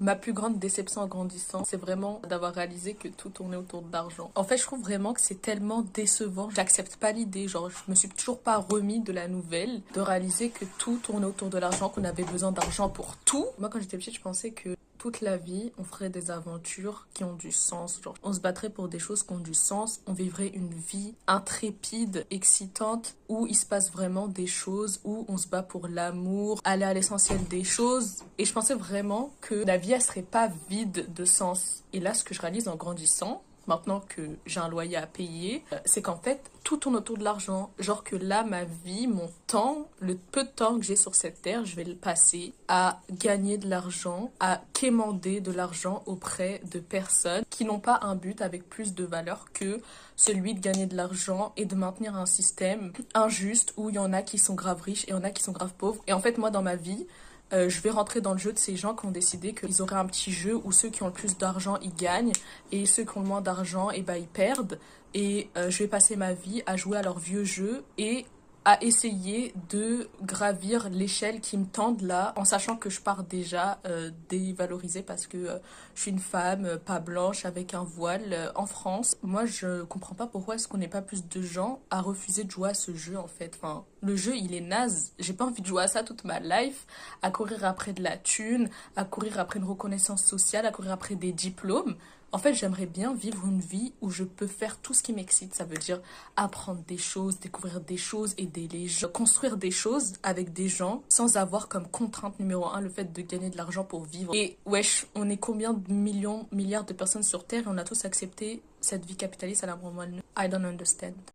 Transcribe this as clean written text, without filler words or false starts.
Ma plus grande déception en grandissant, c'est vraiment d'avoir réalisé que tout tournait autour de l'argent. En fait, je trouve vraiment que c'est tellement décevant. J'accepte pas l'idée, genre, je me suis toujours pas remis de la nouvelle, de réaliser que tout tournait autour de l'argent, qu'on avait besoin d'argent pour tout. Moi, quand j'étais petite, je pensais que toute la vie, on ferait des aventures qui ont du sens. Genre, on se battrait pour des choses qui ont du sens. On vivrait une vie intrépide, excitante, où il se passe vraiment des choses, où on se bat pour l'amour, aller à l'essentiel des choses. Et je pensais vraiment que la vie, elle serait pas vide de sens. Et là, ce que je réalise en grandissant, maintenant que j'ai un loyer à payer, c'est qu'en fait, tout tourne autour de l'argent. Genre que là, ma vie, mon temps, le peu de temps que j'ai sur cette terre, je vais le passer à gagner de l'argent, à quémander de l'argent auprès de personnes qui n'ont pas un but avec plus de valeur que celui de gagner de l'argent et de maintenir un système injuste où il y en a qui sont grave riches et il y en a qui sont grave pauvres. Et en fait, moi, dans ma vie, je vais rentrer dans le jeu de ces gens qui ont décidé qu'ils auraient un petit jeu où ceux qui ont le plus d'argent, ils gagnent, et ceux qui ont le moins d'argent, et ben, ils perdent. Et je vais passer ma vie à jouer à leur vieux jeu et à essayer de gravir l'échelle qui me tendent là, en sachant que je pars déjà dévalorisée parce que je suis une femme pas blanche avec un voile en France. Moi, je comprends pas pourquoi est-ce qu'on n'est pas plus de gens à refuser de jouer à ce jeu en fait. Enfin, le jeu, il est naze. J'ai pas envie de jouer à ça toute ma life, à courir après de la thune, à courir après une reconnaissance sociale, à courir après des diplômes. En fait, j'aimerais bien vivre une vie où je peux faire tout ce qui m'excite. Ça veut dire apprendre des choses, découvrir des choses, aider les gens, construire des choses avec des gens sans avoir comme contrainte numéro un le fait de gagner de l'argent pour vivre. Et wesh, on est combien de millions, milliards de personnes sur Terre et on a tous accepté cette vie capitaliste à la moment. I don't understand.